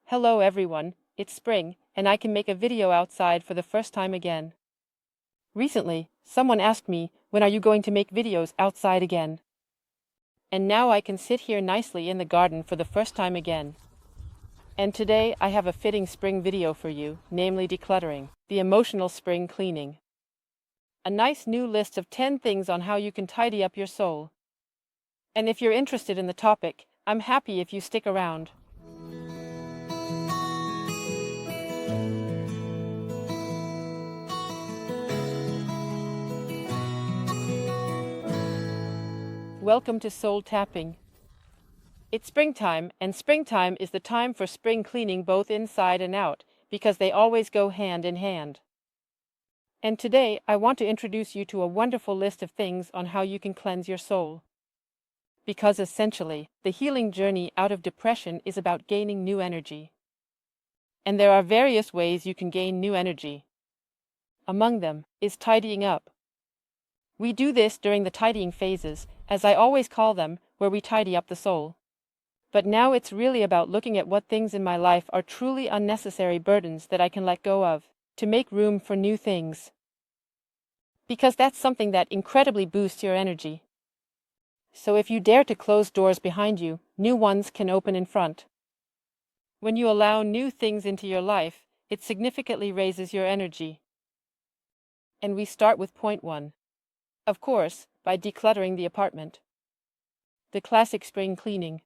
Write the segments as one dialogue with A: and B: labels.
A: Hello everyone, it's spring, and I can make a video outside for the first time again. Recently, someone asked me, when are you going to make videos outside again? And now I can sit here nicely in the garden for the first time again. And today I have a fitting spring video for you, namely decluttering, the emotional spring cleaning. A nice new list of 10 things on how you can tidy up your soul. And if you're interested in the topic, I'm happy if you stick around. Welcome to Soul Tapping. It's springtime, and springtime is the time for spring cleaning both inside and out, because they always go hand in hand. And today, I want to introduce you to a wonderful list of things on how you can cleanse your soul. Because essentially, the healing journey out of depression is about gaining new energy. And there are various ways you can gain new energy. Among them is tidying up. We do this during the tidying phases, as I always call them, where we tidy up the soul. But now it's really about looking at what things in my life are truly unnecessary burdens that I can let go of, to make room for new things. Because that's something that incredibly boosts your energy. So if you dare to close doors behind you, new ones can open in front. When you allow new things into your life, it significantly raises your energy. And we start with point 1. Of course, by decluttering the apartment. The classic spring cleaning.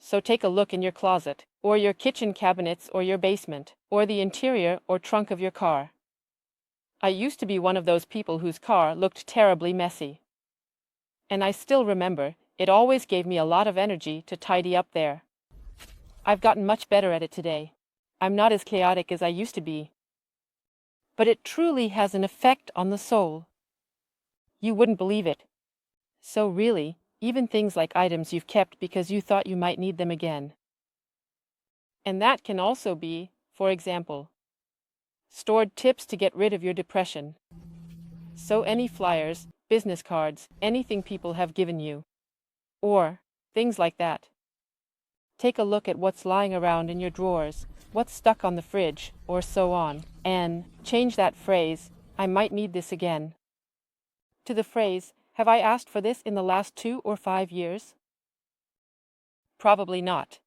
A: So take a look in your closet, or your kitchen cabinets, or your basement, or the interior or trunk of your car. I used to be one of those people whose car looked terribly messy. And I still remember, it always gave me a lot of energy to tidy up there. I've gotten much better at it today. I'm not as chaotic as I used to be. But it truly has an effect on the soul. You wouldn't believe it. So really, even things like items you've kept because you thought you might need them again. And that can also be, for example, stored tips to get rid of your depression. So any flyers, business cards, anything people have given you. Or things like that. Take a look at what's lying around in your drawers, what's stuck on the fridge, or so on, and change that phrase, "I might need this again," to the phrase, "Have I asked for this in the last 2 or 5 years?" Probably not.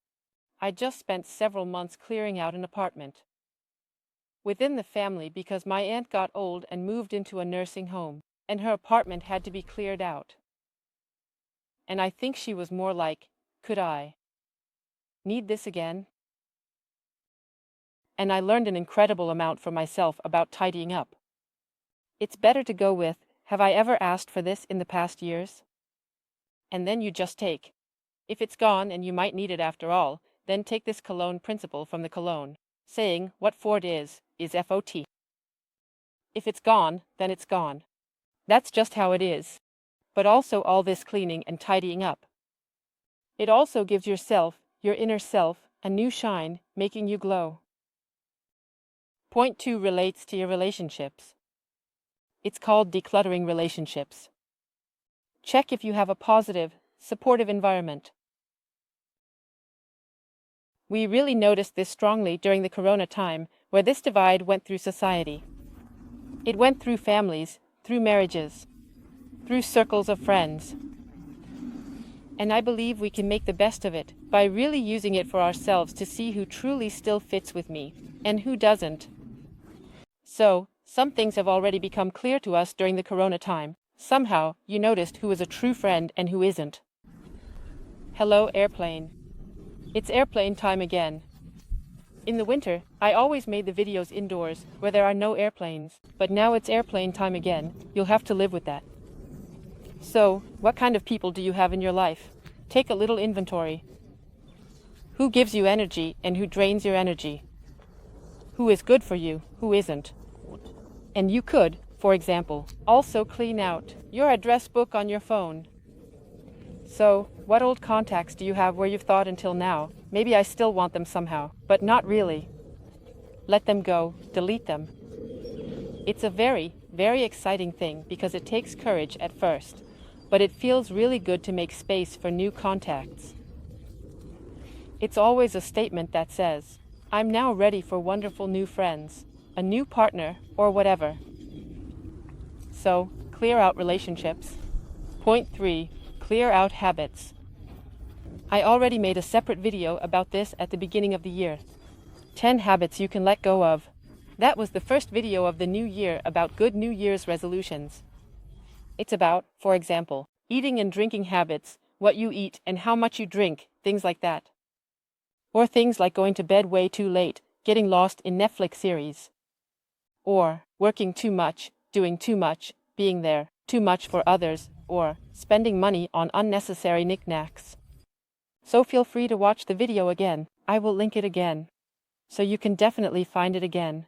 A: I just spent several months clearing out an apartment within the family because my aunt got old and moved into a nursing home, and her apartment had to be cleared out. And I think she was more like, "Could I need this again?" And I learned an incredible amount for myself about tidying up. It's better to go with, "Have I ever asked for this in the past years?" And then you just take. If it's gone and you might need it after all, then take this cologne principle from the cologne, saying, "What for it is FOT. If it's gone, then it's gone. That's just how it is." But also all this cleaning and tidying up. It also gives yourself, your inner self, a new shine, making you glow. Point 2 relates to your relationships. It's called decluttering relationships. Check if you have a positive, supportive environment. We really noticed this strongly during the Corona time, where this divide went through society. It went through families, through marriages, through circles of friends. And I believe we can make the best of it by really using it for ourselves to see who truly still fits with me, and who doesn't. So, some things have already become clear to us during the Corona time. Somehow, you noticed who is a true friend and who isn't. Hello, airplane. It's airplane time again. In the winter, I always made the videos indoors, where there are no airplanes, but now it's airplane time again. You'll have to live with that. So, what kind of people do you have in your life? Take a little inventory. Who gives you energy and who drains your energy? Who is good for you, who isn't? And you could, for example, also clean out your address book on your phone. So, what old contacts do you have where you've thought until now, maybe I still want them somehow, but not really? Let them go, delete them. It's a very, very exciting thing because it takes courage at first, but it feels really good to make space for new contacts. It's always a statement that says, I'm now ready for wonderful new friends, a new partner, or whatever. So, clear out relationships. Point 3. Clear out habits. I already made a separate video about this at the beginning of the year. 10 habits you can let go of. That was the first video of the new year about good New Year's resolutions. It's about, for example, eating and drinking habits, what you eat and how much you drink, things like that. Or things like going to bed way too late, getting lost in Netflix series. Or working too much, doing too much, being there too much for others, or spending money on unnecessary knickknacks. So feel free to watch the video again. I will link it again, so you can definitely find it again.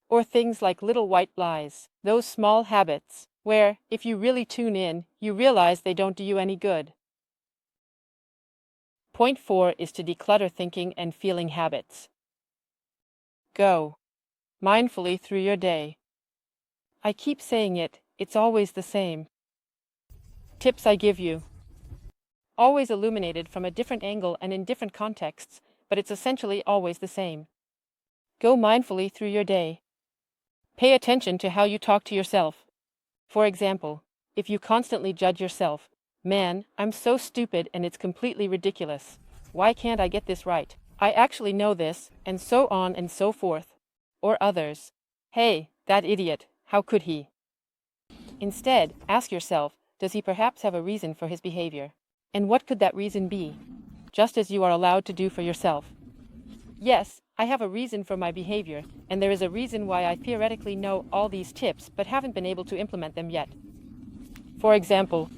A: Or things like little white lies, those small habits, where, if you really tune in, you realize they don't do you any good. Point 4 is to declutter thinking and feeling habits. Go mindfully through your day. I keep saying it, it's always the same. Tips I give you. Always illuminated from a different angle and in different contexts, but it's essentially always the same. Go mindfully through your day. Pay attention to how you talk to yourself. For example, if you constantly judge yourself, man, I'm so stupid and it's completely ridiculous. Why can't I get this right? I actually know this, and so on and so forth. Or others. Hey, that idiot, how could he? Instead, ask yourself, does he perhaps have a reason for his behavior? And what could that reason be? Just as you are allowed to do for yourself. Yes, I have a reason for my behavior, and there is a reason why I theoretically know all these tips but haven't been able to implement them yet. For example,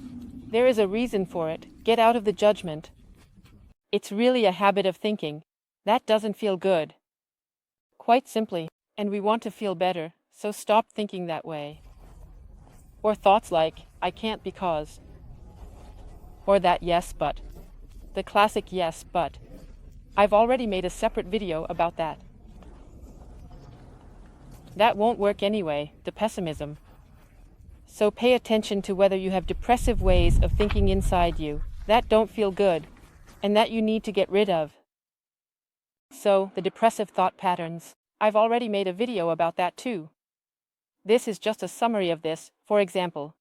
A: there is a reason for it. Get out of the judgment. It's really a habit of thinking. That doesn't feel good. Quite simply, and we want to feel better, so stop thinking that way. Or thoughts like, I can't because. Or that yes but. The classic yes but. I've already made a separate video about that. That won't work anyway, the pessimism. So pay attention to whether you have depressive ways of thinking inside you that don't feel good, and that you need to get rid of. So, the depressive thought patterns. I've already made a video about that too. This is just a summary of this. For example,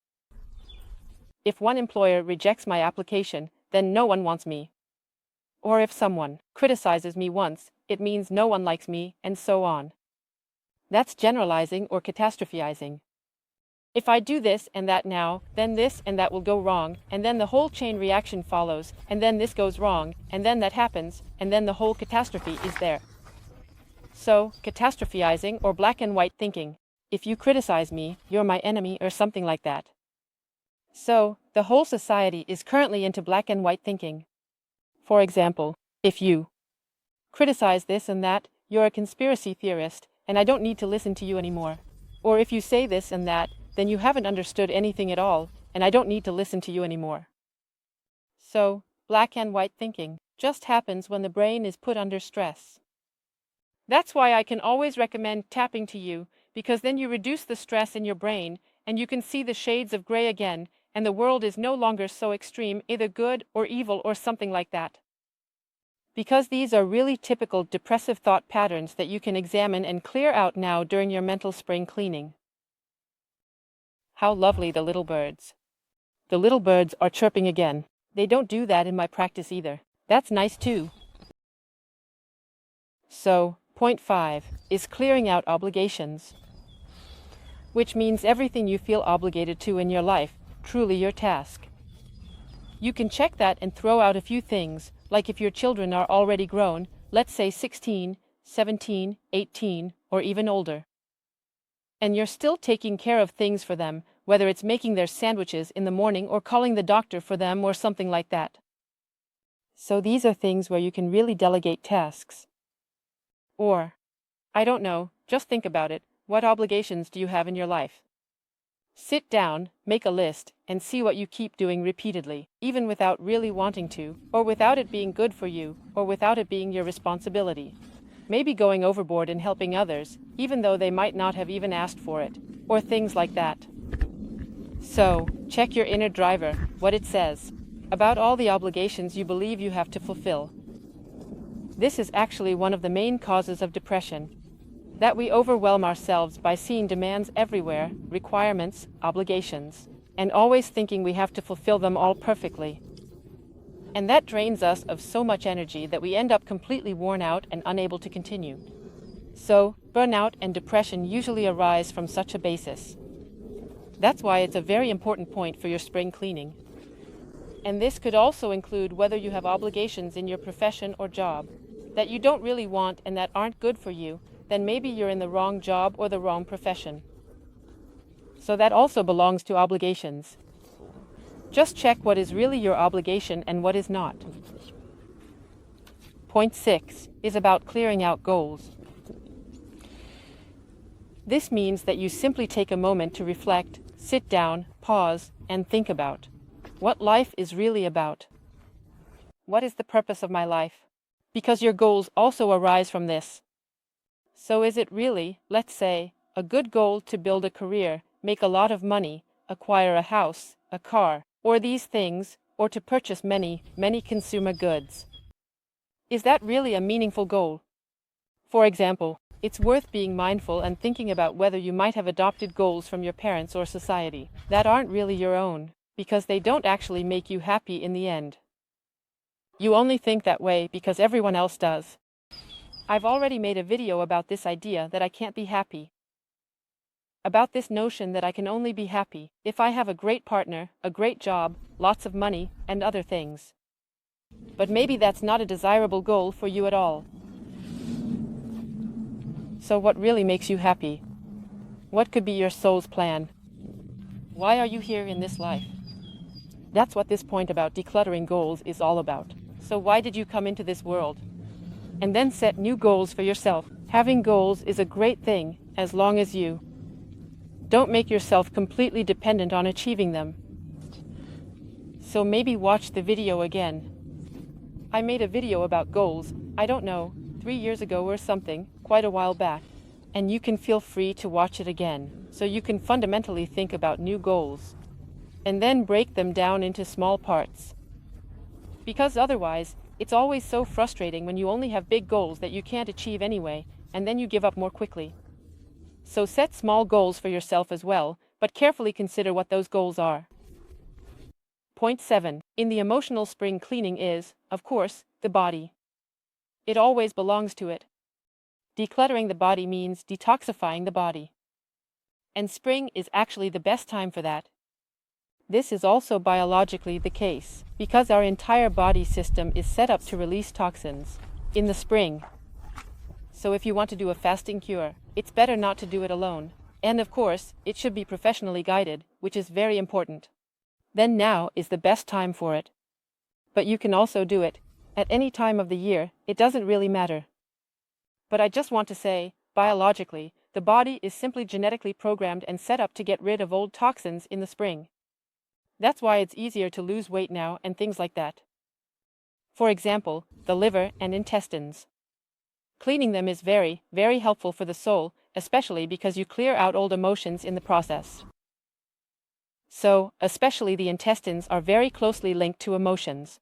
A: if one employer rejects my application, then no one wants me. Or if someone criticizes me once, it means no one likes me, and so on. That's generalizing or catastrophizing. If I do this and that now, then this and that will go wrong, and then the whole chain reaction follows, and then this goes wrong, and then that happens, and then the whole catastrophe is there. So, catastrophizing or black and white thinking. If you criticize me, you're my enemy or something like that. So, the whole society is currently into black and white thinking. For example, if you criticize this and that, you're a conspiracy theorist, and I don't need to listen to you anymore. Or if you say this and that, then you haven't understood anything at all, and I don't need to listen to you anymore. So, black and white thinking just happens when the brain is put under stress. That's why I can always recommend tapping to you, because then you reduce the stress in your brain, and you can see the shades of gray again, and the world is no longer so extreme, either good or evil or something like that. Because these are really typical depressive thought patterns that you can examine and clear out now during your mental spring cleaning. How lovely the little birds. The little birds are chirping again. They don't do that in my practice either. That's nice too. So, point 5 is clearing out obligations. Which means everything you feel obligated to in your life, truly your task. You can check that and throw out a few things, like if your children are already grown, let's say 16, 17, 18, or even older. And you're still taking care of things for them, whether it's making their sandwiches in the morning or calling the doctor for them or something like that. So these are things where you can really delegate tasks. Or, I don't know, just think about it. What obligations do you have in your life? Sit down, make a list, and see what you keep doing repeatedly, even without really wanting to, or without it being good for you, or without it being your responsibility. Maybe going overboard in helping others, even though they might not have even asked for it, or things like that. So, check your inner driver, what it says, about all the obligations you believe you have to fulfill. This is actually one of the main causes of depression. That we overwhelm ourselves by seeing demands everywhere, requirements, obligations, and always thinking we have to fulfill them all perfectly. And that drains us of so much energy that we end up completely worn out and unable to continue. So, burnout and depression usually arise from such a basis. That's why it's a very important point for your spring cleaning. And this could also include whether you have obligations in your profession or job that you don't really want and that aren't good for you. Then maybe you're in the wrong job or the wrong profession. So that also belongs to obligations. Just check what is really your obligation and what is not. Point 6 is about clearing out goals. This means that you simply take a moment to reflect, sit down, pause, and think about what life is really about. What is the purpose of my life? Because your goals also arise from this. So is it really, let's say, a good goal to build a career, make a lot of money, acquire a house, a car, or these things, or to purchase many, many consumer goods? Is that really a meaningful goal? For example, it's worth being mindful and thinking about whether you might have adopted goals from your parents or society that aren't really your own, because they don't actually make you happy in the end. You only think that way because everyone else does. I've already made a video about this idea that I can't be happy. About this notion that I can only be happy if I have a great partner, a great job, lots of money, and other things. But maybe that's not a desirable goal for you at all. So what really makes you happy? What could be your soul's plan? Why are you here in this life? That's what this point about decluttering goals is all about. So why did you come into this world? And then set new goals for yourself. Having goals is a great thing, as long as you don't make yourself completely dependent on achieving them. So maybe watch the video again. I made a video about goals, I don't know, 3 years ago or something, quite a while back. And you can feel free to watch it again, so you can fundamentally think about new goals. And then break them down into small parts. Because otherwise, it's always so frustrating when you only have big goals that you can't achieve anyway, and then you give up more quickly. So set small goals for yourself as well, but carefully consider what those goals are. Point 7 in the emotional spring cleaning is, of course, the body. It always belongs to it. Decluttering the body means detoxifying the body. And spring is actually the best time for that. This is also biologically the case, because our entire body system is set up to release toxins in the spring. So if you want to do a fasting cure, it's better not to do it alone. And of course, it should be professionally guided, which is very important. Then now is the best time for it. But you can also do it at any time of the year, it doesn't really matter. But I just want to say, biologically, the body is simply genetically programmed and set up to get rid of old toxins in the spring. That's why it's easier to lose weight now and things like that. For example, the liver and intestines. Cleaning them is very, very helpful for the soul, especially because you clear out old emotions in the process. So, especially the intestines are very closely linked to emotions.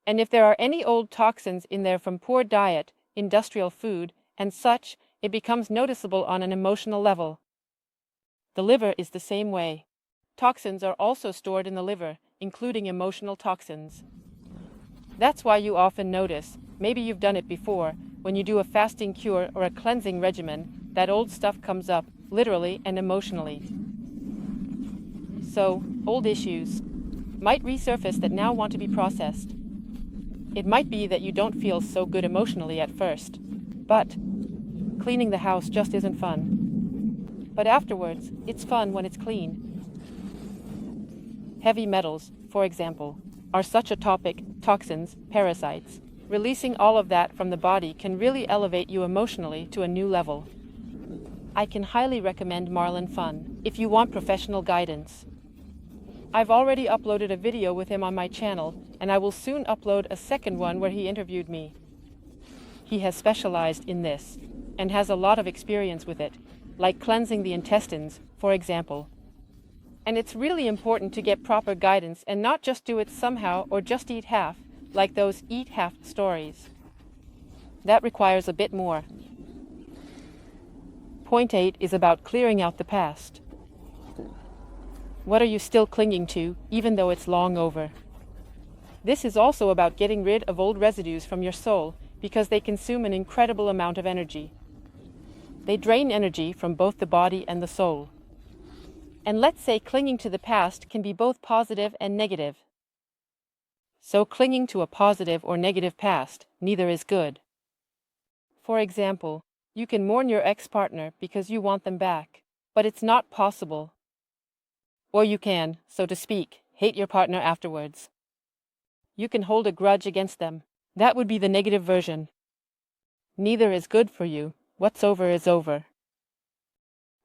A: And if there are any old toxins in there from poor diet, industrial food, and such, it becomes noticeable on an emotional level. The liver is the same way. Toxins are also stored in the liver, including emotional toxins. That's why you often notice, maybe you've done it before, when you do a fasting cure or a cleansing regimen, that old stuff comes up, literally and emotionally. So, old issues might resurface that now want to be processed. It might be that you don't feel so good emotionally at first, but cleaning the house just isn't fun. But afterwards, it's fun when it's clean. Heavy metals, for example, are such a topic, toxins, parasites. Releasing all of that from the body can really elevate you emotionally to a new level. I can highly recommend Marlon Fun if you want professional guidance. I've already uploaded a video with him on my channel, and I will soon upload a second one where he interviewed me. He has specialized in this, and has a lot of experience with it, like cleansing the intestines, for example. And it's really important to get proper guidance and not just do it somehow or just eat half, like those eat half stories. That requires a bit more. Point 8 is about clearing out the past. What are you still clinging to, even though it's long over? This is also about getting rid of old residues from your soul, because they consume an incredible amount of energy. They drain energy from both the body and the soul. And let's say clinging to the past can be both positive and negative. So clinging to a positive or negative past, neither is good. For example, you can mourn your ex-partner because you want them back, but it's not possible. Or you can, so to speak, hate your partner afterwards. You can hold a grudge against them. That would be the negative version. Neither is good for you. What's over is over.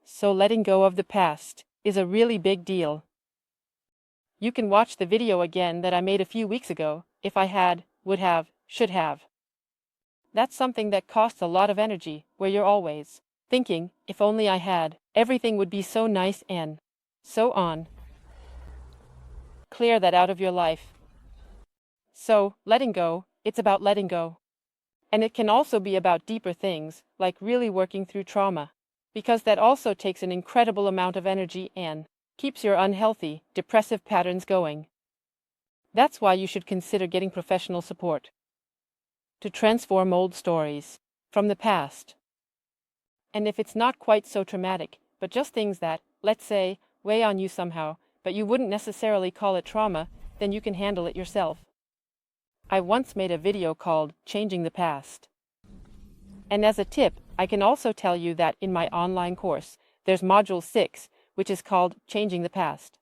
A: So letting go of the past is a really big deal. You can watch the video again that I made a few weeks ago, if I had, would have, should have. That's something that costs a lot of energy, where you're always thinking, if only I had, everything would be so nice and so on. Clear that out of your life. So, letting go, it's about letting go. And it can also be about deeper things, like really working through trauma, because that also takes an incredible amount of energy and keeps your unhealthy, depressive patterns going. That's why you should consider getting professional support to transform old stories from the past. And if it's not quite so traumatic, but just things that, let's say, weigh on you somehow, but you wouldn't necessarily call it trauma, then you can handle it yourself. I once made a video called Changing the Past. And as a tip, I can also tell you that in my online course, there's Module 6, which is called Changing the Past.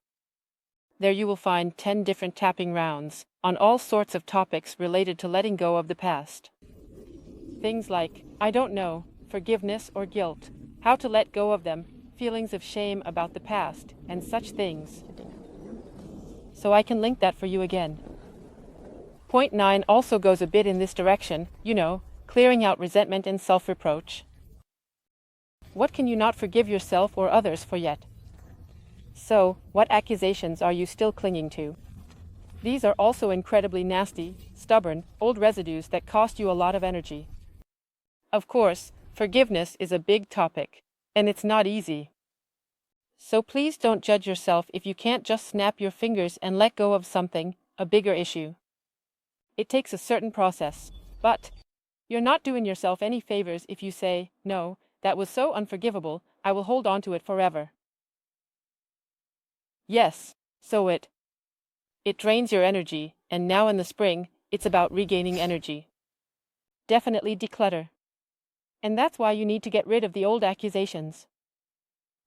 A: There you will find 10 different tapping rounds on all sorts of topics related to letting go of the past. Things like, I don't know, forgiveness or guilt, how to let go of them, feelings of shame about the past, and such things. So I can link that for you again. Point 9 also goes a bit in this direction, clearing out resentment and self-reproach. What can you not forgive yourself or others for yet? So, what accusations are you still clinging to? These are also incredibly nasty, stubborn, old residues that cost you a lot of energy. Of course, forgiveness is a big topic, and it's not easy. So please don't judge yourself if you can't just snap your fingers and let go of something, a bigger issue. It takes a certain process, but you're not doing yourself any favors if you say, no, that was so unforgivable, I will hold on to it forever. Yes, so it drains your energy, and now in the spring, it's about regaining energy. Definitely declutter. And that's why you need to get rid of the old accusations.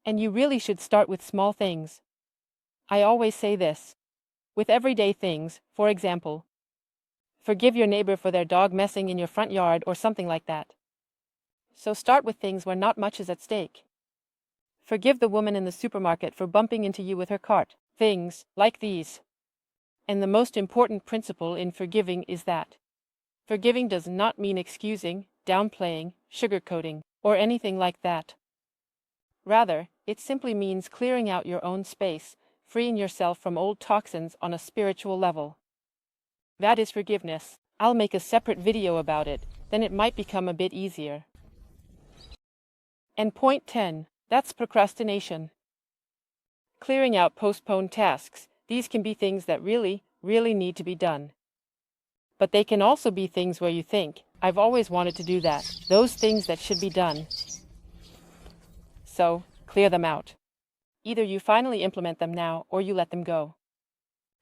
A: And you really should start with small things. I always say this. With everyday things, for example, forgive your neighbor for their dog messing in your front yard or something like that. So start with things where not much is at stake. Forgive the woman in the supermarket for bumping into you with her cart. Things like these. And the most important principle in forgiving is that forgiving does not mean excusing, downplaying, sugarcoating, or anything like that. Rather, it simply means clearing out your own space, freeing yourself from old toxins on a spiritual level. That is forgiveness. I'll make a separate video about it, then it might become a bit easier. And point 10, that's procrastination. Clearing out postponed tasks. These can be things that really need to be done. But they can also be things where you think, I've always wanted to do that. Those things that should be done. So, clear them out. Either you finally implement them now, or you let them go.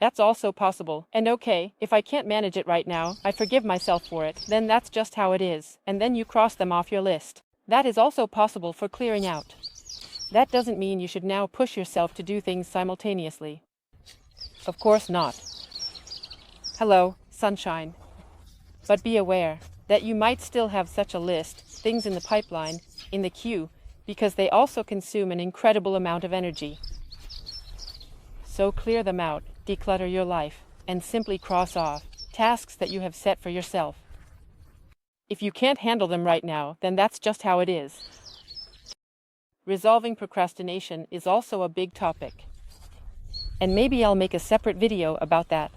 A: That's also possible. And okay, if I can't manage it right now, I forgive myself for it, then that's just how it is, and then you cross them off your list. That is also possible for clearing out. That doesn't mean you should now push yourself to do things simultaneously. Of course not. Hello, sunshine. But be aware that you might still have such a list, things in the pipeline, in the queue, because they also consume an incredible amount of energy. So clear them out, declutter your life, and simply cross off tasks that you have set for yourself. If you can't handle them right now, then that's just how it is. Resolving procrastination is also a big topic. And maybe I'll make a separate video about that.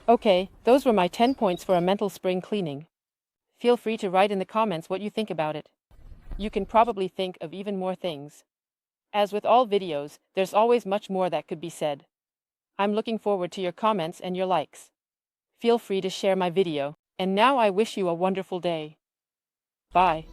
A: Okay, those were my 10 points for a mental spring cleaning. Feel free to write in the comments what you think about it. You can probably think of even more things. As with all videos, there's always much more that could be said. I'm looking forward to your comments and your likes. Feel free to share my video, and now I wish you a wonderful day. Bye.